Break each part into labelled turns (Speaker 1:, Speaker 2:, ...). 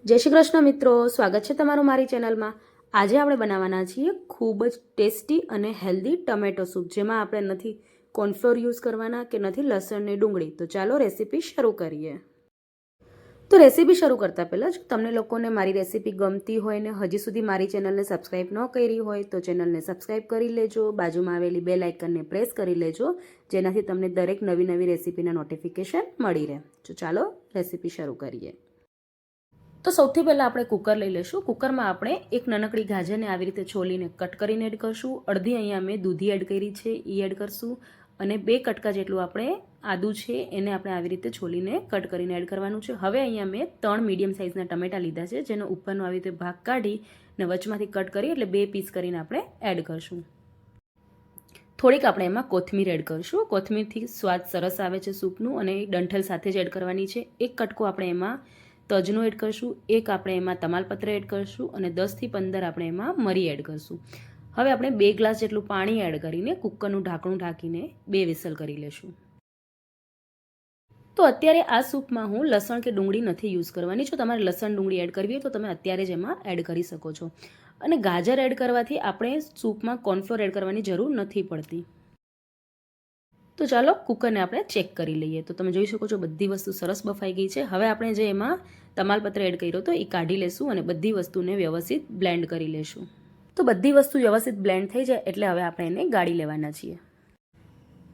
Speaker 1: જય શ્રી કૃષ્ણ મિત્રો, સ્વાગત છે તમારું મારી ચેનલમાં। આજે આપણે બનાવવાના છીએ ખૂબ જ ટેસ્ટી અને હેલ્ધી ટમેટો સૂપ, જેમાં આપણે નથી કોર્નફ્લોર યુઝ કરવાના કે નથી લસણની ડુંગળી। તો ચાલો રેસીપી શરૂ કરીએ। તો રેસીપી શરૂ કરતાં પહેલાં જો તમને લોકોને મારી રેસીપી ગમતી હોય ને હજી સુધી મારી ચેનલને સબસ્ક્રાઈબ ન કરી હોય તો ચેનલને સબસ્ક્રાઈબ કરી લેજો, બાજુમાં આવેલી બેલ આઇકનને પ્રેસ કરી લેજો, જેનાથી તમને દરેક નવી નવી રેસીપીના નોટિફિકેશન મળી રહે। તો ચાલો રેસીપી શરૂ કરીએ। તો સૌથી પહેલાં આપણે કુકર લઈ લઈશું। કુકરમાં આપણે એક નાનકડી ગાજરને આવી રીતે છોલીને કટ કરીને એડ કરશું। અડધી અહીંયા મેં દૂધી એડ કરી છે, એ એડ કરશું। અને 2 કટકા જેટલું આપણે આદું છે એને આપણે આવી રીતે છોલીને કટ કરીને એડ કરવાનું છે। હવે અહીંયા મેં 3 મીડિયમ સાઇઝના ટમેટા લીધા છે, જેનો ઉપરનો આવી રીતે ભાગ કાઢીને વચમાંથી કટ કરી એટલે 2 પીસ કરીને આપણે એડ કરશું। થોડીક આપણે એમાં કોથમીર એડ કરશું। કોથમીરથી સ્વાદ સરસ આવે છે સૂપનું, અને ડંઠલ સાથે જ એડ કરવાની છે। એક કટકો આપણે એમાં તજનો એડ કરશું, એક આપણે એમાં તમાલપત્ર એડ કરશું, અને 10થી 15 આપણે એમાં મરી એડ કરશું। હવે આપણે 2 ગ્લાસ જેટલું પાણી એડ કરીને કુકરનું ઢાંકણું ઢાંકીને 2 વિસલ કરી લેશું। તો અત્યારે આ સૂપમાં હું લસણ કે ડુંગળી નથી યુઝ કરવાની। જો તમારે લસણ ડુંગળી એડ કરવી હોય તો તમે અત્યારે જ એમાં એડ કરી શકો છો। અને ગાજર એડ કરવાથી આપણે સૂપમાં કોર્નફ્લોર એડ કરવાની જરૂર નથી પડતી। તો ચાલો કુકરને આપણે ચેક કરી લઈએ। તો તમે જોઈ શકો છો બધી વસ્તુ સરસ બફાઈ ગઈ છે। હવે આપણે જે એમાં તમાલપત્ર એડ કર્યો તો એ કાઢી લેશું અને બધી વસ્તુને વ્યવસ્થિત બ્લેન્ડ કરી લેશું। તો બધી વસ્તુ વ્યવસ્થિત બ્લેન્ડ થઈ જાય એટલે હવે આપણે એને ગાળી લેવાના છીએ।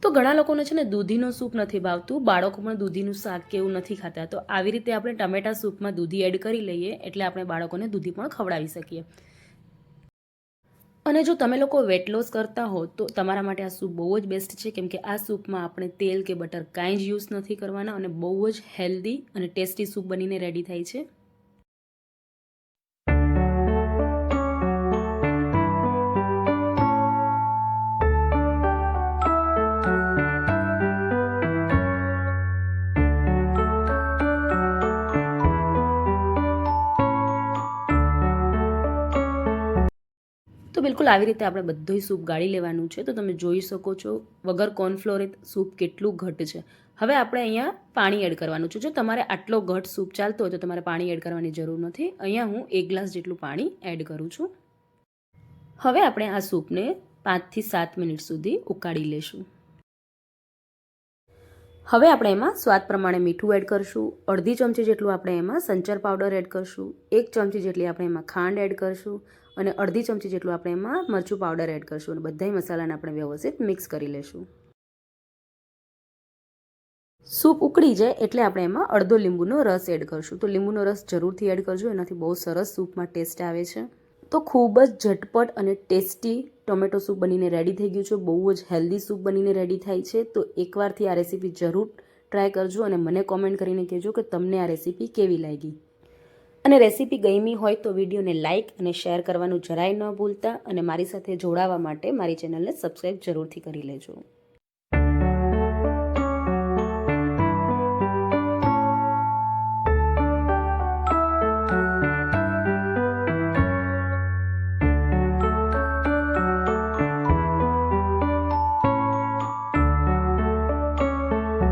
Speaker 1: તો ઘણા લોકોને છે ને દૂધીનો સૂપ નથી ભાવતું, બાળકો પણ દૂધીનું શાક કે એવું નથી ખાતા। તો આવી રીતે આપણે ટમેટા સૂપમાં દૂધી એડ કરી લઈએ એટલે આપણે બાળકોને દૂધી પણ ખવડાવી શકીએ। અને જો તમે લોકો વેટ લોસ કરતા હો તો તમારા માટે આ સૂપ બહુ જ બેસ્ટ છે, કેમ કે આ સૂપમાં આપણે તેલ કે બટર કાંઈ જ યુઝ નથી કરવાના, અને બહુ જ હેલ્ધી અને ટેસ્ટી સૂપ બનીને રેડી થાય છે। તો બિલકુલ આવી રીતે આપણે બધું સૂપ ગાળી લેવાનું છે। તો તમે જોઈ શકો છો વગર કોર્નફ્લોરે સૂપ કેટલું ઘટ છે। હવે આપણે અહીંયા પાણી એડ કરવાનું છે। જો તમારે આટલો ઘટ સૂપ ચાલતો હોય તો તમારે પાણી એડ કરવાની જરૂર નથી। અહીંયા હું 1 ગ્લાસ જેટલું પાણી એડ કરું છું। હવે આપણે આ સૂપને 5 થી 7 મિનિટ સુધી ઉકાળી લેશું। હવે આપણે એમાં સ્વાદ પ્રમાણે મીઠું એડ કરશું, અડધી ચમચી જેટલું આપણે એમાં સંચર પાવડર એડ કરશું, 1 ચમચી જેટલી આપણે એમાં ખાંડ એડ કરશું, અને અડધી ચમચી જેટલું આપણે એમાં મરચું પાવડર એડ કરશું, અને બધા મસાલાને આપણે વ્યવસ્થિત મિક્સ કરી લેશું। સૂપ ઉકળી જાય એટલે આપણે એમાં અડધો લીંબુનો રસ એડ કરશું। તો લીંબુનો રસ જરૂરથી એડ કરજો, એનાથી બહુ સરસ સૂપમાં ટેસ્ટ આવે છે। તો ખૂબ જ ઝટપટ અને ટેસ્ટી ટોમેટો સૂપ બનીને રેડી થઈ ગયું છે। બહુ જ હેલ્ધી સૂપ બનીને રેડી થાય છે। તો એકવારથી આ રેસીપી જરૂર ટ્રાય કરજો અને મને કોમેન્ટ કરીને કહેજો કે તમને આ રેસીપી કેવી લાગી। અને રેસીપી ગમી હોય તો વિડીયોને લાઇક અને શેર કરવાનું જરાય ન ભૂલતા, અને મારી સાથે જોડાવા માટે મારી ચેનલને સબસ્ક્રાઈબ જરૂરથી કરી લેજો।